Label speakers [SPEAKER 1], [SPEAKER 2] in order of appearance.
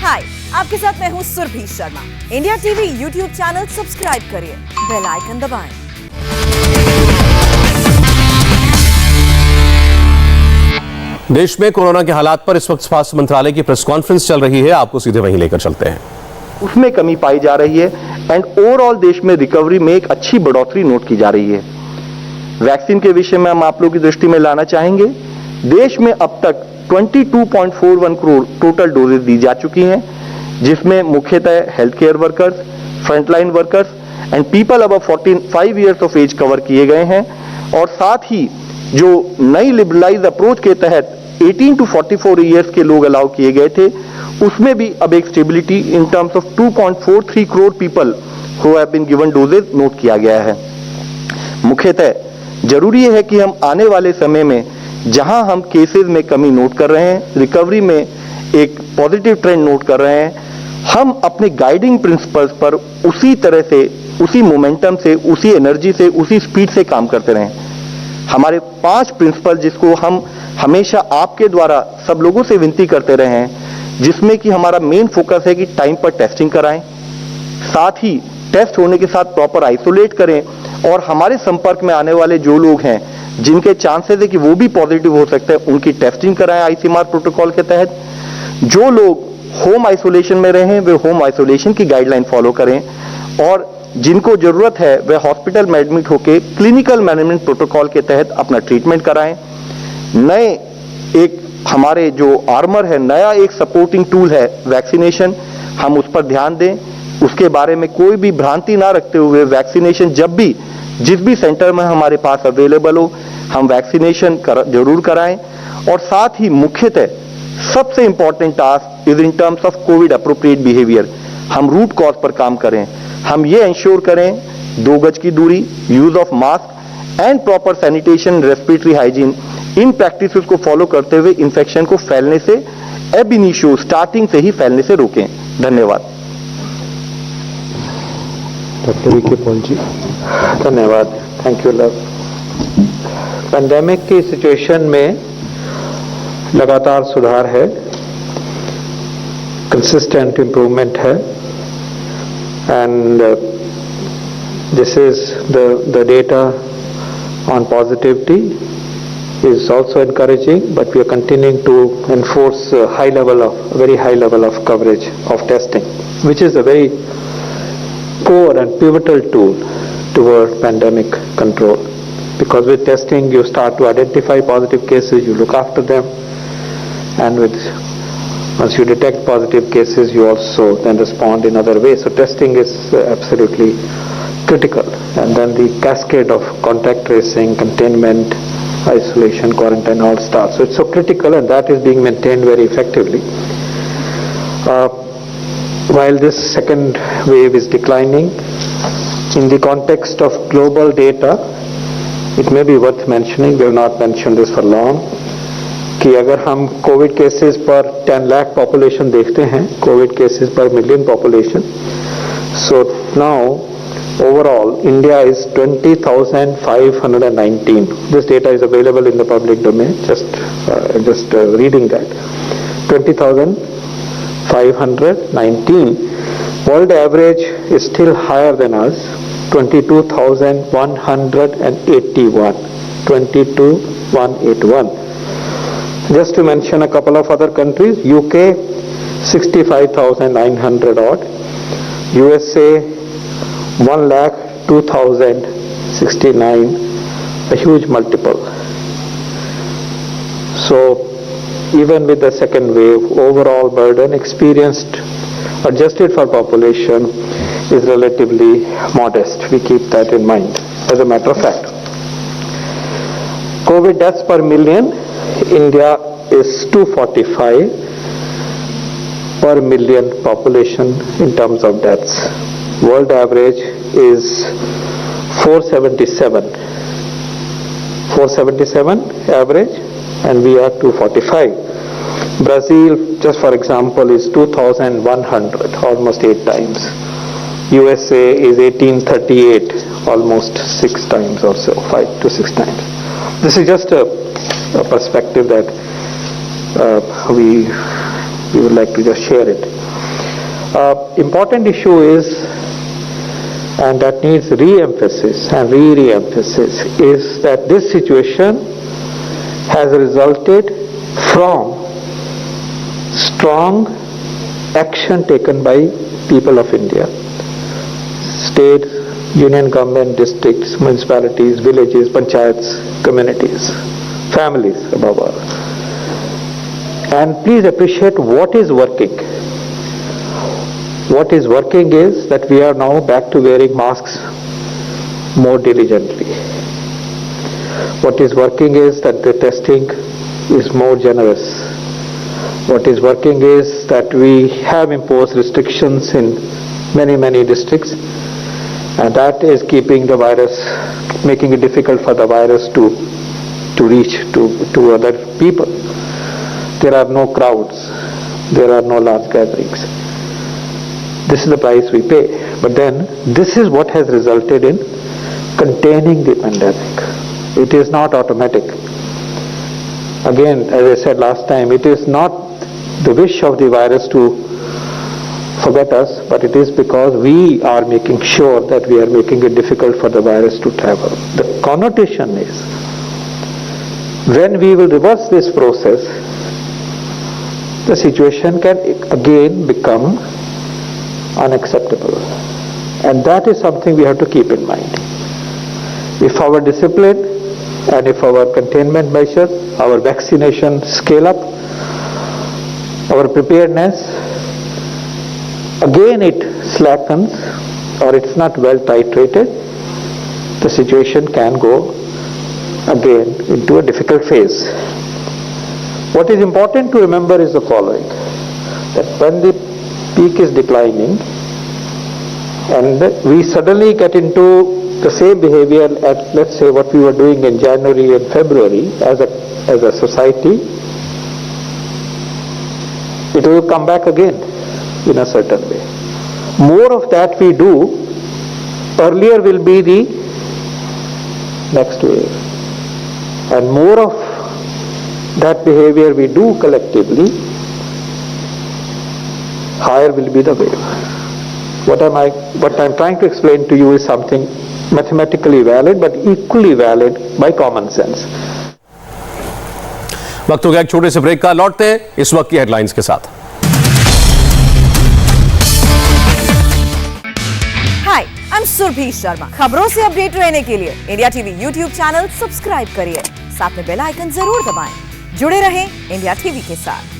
[SPEAKER 1] हाय, आपके साथ मैं हूँ Surabhi Sharma. India TV YouTube channel subscribe करिए, बेल आइकन दबाएं।
[SPEAKER 2] देश में कोरोना के हालात पर इस वक्त स्वास्थ्य मंत्रालय की प्रेस कॉन्फ्रेंस चल रही है, आपको सीधे वहीं लेकर चलते हैं।
[SPEAKER 3] उसमें कमी पाई जा रही है एंड ओवरऑल देश में रिकवरी में एक अच्छी बढ़ोतरी नोट की जा रही है। वैक्सीन के विषय में हम आप लोगों की दृष्टि में लाना चाहेंगे, देश में अब तक 22.41 करोड़ टोटल डोजेज दी जा चुकी हैं, जिसमें मुख्यतः health care workers, frontline workers and people above 45 years of age cover किए गए हैं। और साथ ही जो नई लिबरलाइज अप्रोच के तहत 18 to 44 ईयर्स के लोग अलाउ किए गए थे, उसमें भी अब एक stability in terms of 2.43 crore people who have been given doses note किया गया है। मुख्यतः जरूरी है कि हम आने वाले समय में जहां हम केसेस में कमी नोट कर रहे हैं, रिकवरी में एक पॉजिटिव ट्रेंड नोट कर रहे हैं, हम अपने गाइडिंग प्रिंसिपल्स पर उसी तरह से, उसी मोमेंटम से, उसी एनर्जी से, उसी स्पीड से काम करते रहें। हमारे 5 प्रिंसिपल जिसको हम हमेशा आपके द्वारा सब लोगों से विनती करते रहे हैं, जिसमें कि हमारा मेन फोकस है कि टाइम पर टेस्टिंग कराएं, साथ ही टेस्ट होने के साथ प्रॉपर आइसोलेट करें और हमारे संपर्क में आने वाले जो लोग हैं जिनके चांसेस है कि वो भी पॉजिटिव हो सकते हैं, उनकी टेस्टिंग कराएं आईसीएमआर प्रोटोकॉल के तहत। जो लोग होम आइसोलेशन में रहे वे होम आइसोलेशन की गाइडलाइन फॉलो करें और जिनको जरूरत है वे हॉस्पिटल में एडमिट होकर क्लिनिकल मैनेजमेंट प्रोटोकॉल के तहत अपना ट्रीटमेंट कराएं। नए एक हमारे जो आर्मर है, नया एक सपोर्टिंग टूल है वैक्सीनेशन, हम उस पर ध्यान दें। उसके बारे में कोई भी भ्रांति ना रखते हुए वैक्सीनेशन जब भी जिस भी सेंटर में हमारे पास अवेलेबल हो, हम वैक्सीनेशन जरूर कराएं। और साथ ही मुख्यतः सबसे important task is in terms of Covid appropriate behaviour, हम रूट कॉज पर काम करें। हम ये इंश्योर करें 2 गज की दूरी, use of mask and proper sanitation, respiratory hygiene, in practices को फॉलो करते हुए इंफेक्शन को फैलने से एब इनिशियो स्टार्टिंग से ही फैलने से रोकें। धन्यवाद।
[SPEAKER 4] डॉक्टर वीके पॉल जी।
[SPEAKER 5] धन्यवाद, थैंक यू लव। पेंडेमिक की सिचुएशन में लगातार सुधार है, कंसिस्टेंट इम्प्रूवमेंट है and this is the data on positivity is also encouraging, but we are continuing to enforce very high level of coverage of testing, which is a very core and pivotal tool toward pandemic control. Because with testing, you start to identify positive cases, you look after them, and once you detect positive cases, you also then respond in other ways. So testing is absolutely critical, and then the cascade of contact tracing, containment, isolation, quarantine all starts. So it's so critical, and that is being maintained very effectively. While this second wave is declining, in the context of global data, it may be worth mentioning, we have not mentioned this for long, कि अगर हम Covid cases पर 10 lakh population देखते हैं, Covid cases पर million population, so now overall India is 20,519. This data is available in the public domain, just reading that. 20,519. World average is still higher than us, 22,181. 22,181. Just to mention a couple of other countries, UK 65,900 odd, USA 1,02,069, a huge multiple. So even with the second wave, overall burden experienced, adjusted for population, is relatively modest. We keep that in mind as a matter of fact. COVID deaths per million, India is 245 per million population in terms of deaths. World average is 477 average, and we are 245. Brazil, just for example, is 2,100, almost 8 times. USA is 1,838, almost 6 times or so, 5 to 6 times. This is just a perspective that we we would like to just share it. Important issue is, and that needs re-emphasis and re-emphasis, is that this situation has resulted from strong action taken by people of India, state, union government, districts, municipalities, villages, panchayats, communities, families above all. And please appreciate what is working. What is working is that we are now back to wearing masks more diligently. What is working is that the testing is more generous. What is working is that we have imposed restrictions in many districts, and that is keeping the virus, making it difficult for the virus to reach to other people. There are no crowds, there are no large gatherings. This is the price we pay. But then this is what has resulted in containing the pandemic. It is not automatic. Again, as I said last time, it is not the wish of the virus to forget us, but it is because we are making sure that we are making it difficult for the virus to travel. The connotation is, when we will reverse this process, the situation can again become unacceptable. And that is something we have to keep in mind. If our discipline and if our containment measures, our vaccination scale up, our preparedness, again it slackens or it's not well titrated, the situation can go again into a difficult phase. What is important to remember is the following, that when the peak is declining and we suddenly get into the same behavior at, let's say, what we were doing in January and February as a society, it will come back again in a certain way. More of that we do, earlier will be the next wave. And more of that behavior we do collectively, higher will be the wave. What I'm trying to explain to you is something mathematically valid but equally valid by common sense.
[SPEAKER 2] वक्त हो गया एक छोटे से break का, लौटते हैं इस वक्त की हेडलाइंस के साथ।
[SPEAKER 1] हाय, आई एम सुरभि शर्मा। खबरों से अपडेट रहने के लिए India TV YouTube channel subscribe करिए, साथ में बेल आइकन जरूर दबाएं। जुड़े रहें इंडिया टीवी के साथ।